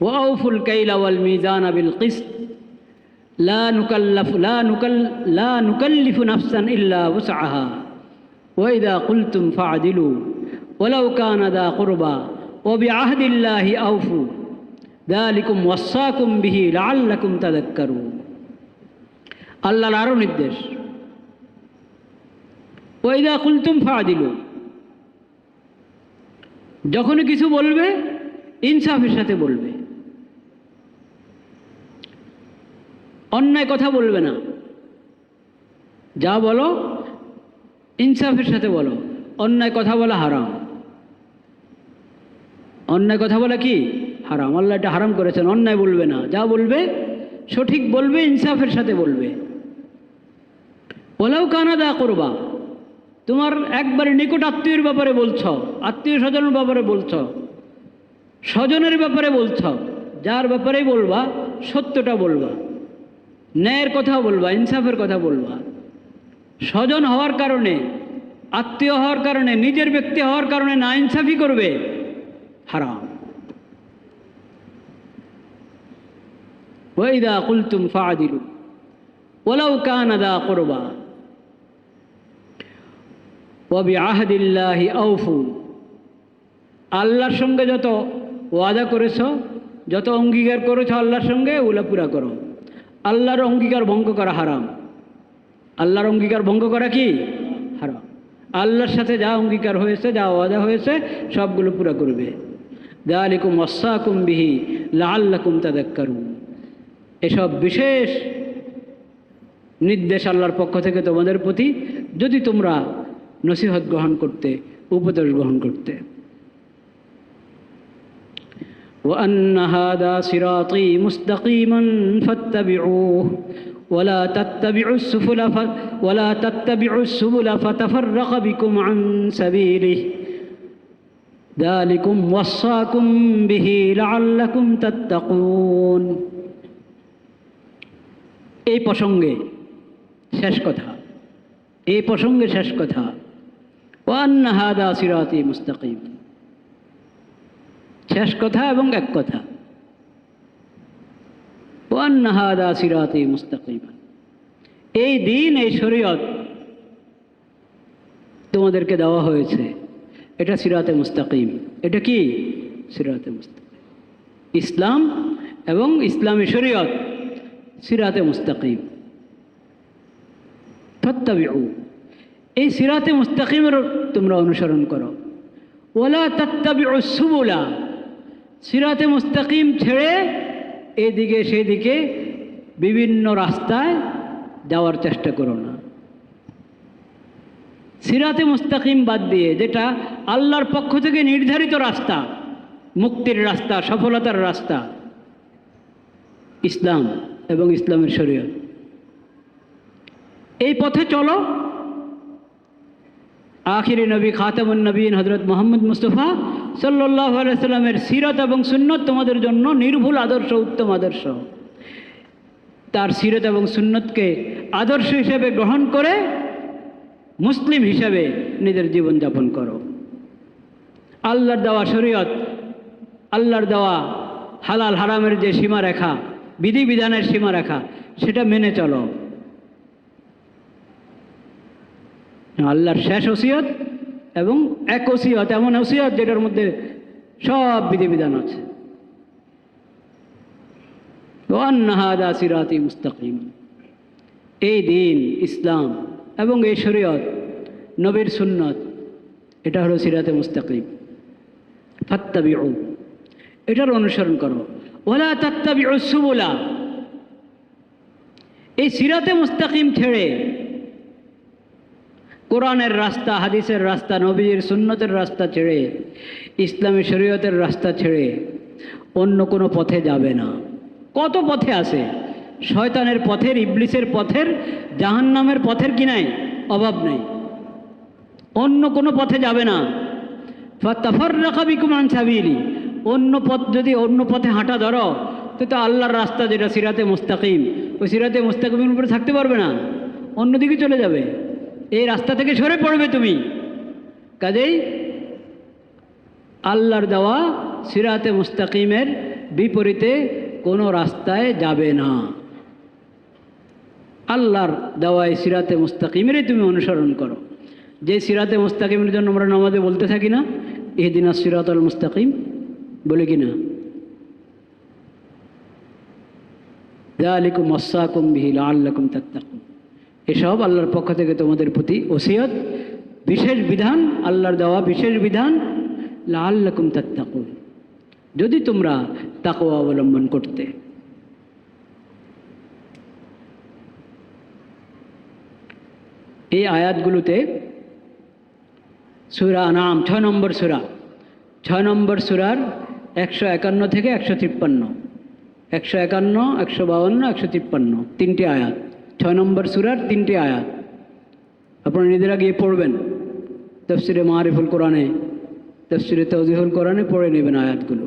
ওয়াউফুল কাইলা ওয়াল মিজানা বিল কিসত লা নুকাল্লিফু নাফসান ইল্লা উসআহা ওয়া ইযা কুলতুম ফা'দিলু ওয়ালাউ কানা যা কুরবা ওয়া বিআহদিল্লাহি আউফু যালিকুম ওয়াসাকুম বিহি লাআল্লাকুম তাযাক্কারুন। আল্লাহর আরও নির্দেশ, ওয়া ইযা কুলতুম ফা'দিলু, যখনই কিছু বলবে ইনসাফের সাথে বলবে, অন্যায় কথা বলবে না। যা বলো ইনসাফের সাথে বলো। অন্যায় কথা বলা হারাম। অন্যায় কথা বলা কি হারাম, আল্লাহ এটা হারাম করেছেন। অন্যায় বলবে না, যা বলবে সঠিক বলবে, ইনসাফের সাথে বলবে। ওলাউ কানা দা করবা, তোমার একবারে নিকট আত্মীয়ের ব্যাপারে বলছ, আত্মীয় স্বজনের ব্যাপারে বলছ, স্বজনের ব্যাপারে বলছ, যার ব্যাপারেই বলবা সত্যটা বলবা, ন্যায়ের কথা বলবা, ইনসাফের কথা বলবা। স্বজন হওয়ার কারণে, আত্মীয় হওয়ার কারণে, নিজের ব্যক্তি হওয়ার কারণে না ইনসাফি করবে, হারাম। ওয়াইদা কুলতুম ফা'দিলু ওয়ালাউ কানা যা কুরবা ওয়া বিআহদিল্লাহি আউফু, আল্লাহর সঙ্গে যত ওয়াদা করেছ, যত অঙ্গীকার করেছ আল্লাহর সঙ্গে, ওগুলো পুরা করো। আল্লাহর অঙ্গীকার ভঙ্গ করা হারাম। আল্লাহর অঙ্গীকার ভঙ্গ করা কি হারাম। আল্লাহর সাথে যা অঙ্গীকার হয়েছে, যা ওয়াদা হয়েছে সবগুলো পুরা করবে। যালিকুম ওয়াসাকুম বিহি লাআল্লাকুম তাযাক্কারুন। এসব বিশেষ নির্দেশ আল্লাহর পক্ষ থেকে তোমাদের প্রতি, যদি তোমরা নসিহত গ্রহণ করতে, উপদেশ গ্রহণ করতে। وأن هذا صراطي مستقيما فاتبعوه ولا تتبعوا السبل فتفرق بكم عن سبيله ذلكم وصاكم به لعلكم تتقون। এই প্রসঙ্গে শেষ কথা, এই প্রসঙ্গে শেষ কথা, وأن هذا صراطي مستقيم, শেষ কথা এবং এক কথা। وأن هذا صراطي مستقيما, এই দিন, এই শরীয়ত তোমাদেরকে দেওয়া হয়েছে, এটা সিরাতে মুস্তাকিম। এটা কি সিরাতে মুস্তাকিম? ইসলাম এবং ইসলামী শরীয়ত সিরাতে মুস্তাকিম। ফাত্তাবিউ, এই সিরাতে মুস্তাকিমের তোমরা অনুসরণ করো। ওয়ালা তাত্তাবিউ সুবুলা, সিরাতে মুস্তাকিম ছেড়ে এদিকে সেদিকে বিভিন্ন রাস্তায় যাওয়ার চেষ্টা করো না। সিরাতে মুস্তাকিম বাদ দিয়ে, যেটা আল্লাহর পক্ষ থেকে নির্ধারিত রাস্তা, মুক্তির রাস্তা, সফলতার রাস্তা, ইসলাম এবং ইসলামের শরীয়ত, এই পথে চলো। আখিরি নবী খাতামুন নবীন হযরত মুহাম্মদ মুস্তাফা সাল্লাল্লাহু আলাইহি সাল্লামের সিরাত এবং সুন্নত তোমাদের জন্য নির্ভুল আদর্শ, উত্তম আদর্শ। তার সিরাত এবং সুন্নতকে আদর্শ হিসেবে গ্রহণ করে মুসলিম হিসেবে নিজের জীবন যাপন করো। আল্লাহর দেওয়া শরীয়ত, আল্লাহর দেওয়া হালাল হারামের যে সীমারেখা, বিধিবিধানের সীমারেখা, সেটা মেনে চলো। আল্লাহর শেষ ওসিয়ত এবং এক ওসিয়ত, এমন ওসিয়ত যেটার মধ্যে সব বিধিবিধান আছে। ওয়ান্না হাযা সিরাতি মুস্তাকিম, এই দিন, ইসলাম এবং এই শরীয়ত, নবীর সুন্নত, এটা হলো সিরাতে মুস্তাকিম। ফাত্তাবিউ, এটার অনুসরণ করো। ওয়ালা তাত্তাবিউ সুবুলা, এই সিরাতে মুস্তাকিম ছেড়ে, কোরআনের রাস্তা, হাদিসের রাস্তা, নবীর সুন্নতের রাস্তা ছেড়ে, ইসলামী শরীয়তের রাস্তা ছেড়ে অন্য কোনো পথে যাবে না। কত পথে আছে, শয়তানের পথের, ইবলিসের পথের, জাহান্নামের পথের কি নাই, অভাব নেই। অন্য কোনো পথে যাবে না। ফাতাফাররাকা বিকুম আন সাবিলি, অন্য পথ, যদি অন্য পথে হাঁটা ধরো তো আল্লাহর রাস্তা যেটা সিরাতে মুস্তাকিম, ওই সিরাতে মুস্তাকিমের উপরে থাকতে পারবে না, অন্যদিকে চলে যাবে, এই রাস্তা থেকে সরে পড়বে তুমি। কাজেই আল্লাহর দেওয়া সিরাতে মুস্তাকিমের বিপরীতে কোনো রাস্তায় যাবে না। আল্লাহর দেওয়ায় সিরাতে মুস্তাকিমেরই তুমি অনুসরণ করো। যে সিরাতে মুস্তাকিমের জন্য আমরা নামাজে বলতে থাকি না, ইহদিনাস সিরাতাল মুস্তাকিম, বলে কি না? যালিকুম ওয়াসাকুম বিহি লাআল্লাকুম তাত্তাকুন। এসব আল্লাহর পক্ষ থেকে তোমাদের প্রতি ওসিয়ত, বিশেষ বিধান, আল্লাহর দেওয়া বিশেষ বিধান, লাআল্লাকুম তাত্তাকুন, যদি তোমরা তাকওয়া অবলম্বন করতে। এই আয়াতগুলোতে সূরা আনআম 6 নম্বর সূরা, 6 নম্বর সূরার 151 থেকে 153, 151, 152, 153, তিনটি আয়াত, 6 নম্বর সূরার তিনটি আয়াত। আপনারা নিজেরা গিয়ে পড়বেন, তাফসিরে মারিফুল কোরআনে, তাফসিরে তাওজিহুল কোরআনে পড়ে নেবেন আয়াতগুলো।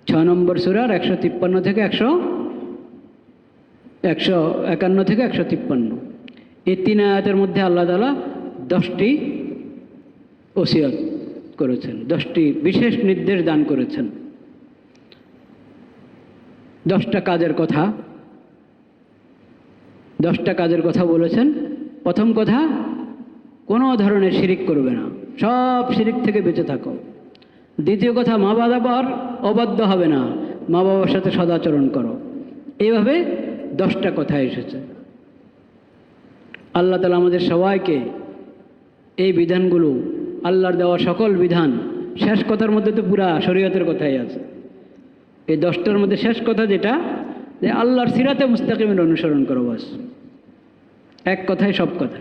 6 নম্বর সূরার 153 থেকে 151 থেকে 153, এই 3 আয়াতের মধ্যে আল্লাহ তাআলা 10টি ওসিয়ত করেছেন, 10টি বিশেষ নির্দেশ দান করেছেন, 10টা কাজের কথা, 10টা কাজের কথা বলেছেন। প্রথম কথা, কোনো ধরনের শিরিক করবে না, সব শিরিক থেকে বেঁচে থাকো। দ্বিতীয় কথা, মা বাবার অবাধ্য হবে না, মা বাবার সাথে সদাচরণ করো। এইভাবে 10টা কথা এসেছে। আল্লাহ তাআলা আমাদের সবাইকে এই বিধানগুলো, আল্লাহর দেওয়া সকল বিধান, শেষ কথার মধ্যে তো পুরা শরীয়তের কথাই আছে। এই 10টার মধ্যে শেষ কথা যেটা, যে আল্লাহর সিরাতে মুস্তাকিমের অনুসরণ করো, বাস। এক কথায় সব কথা।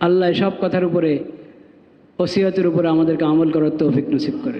আল্লাহ সব কথার উপরে, ওসিয়তের উপরে আমাদেরকে আমল করার তৌফিক নসিব করে।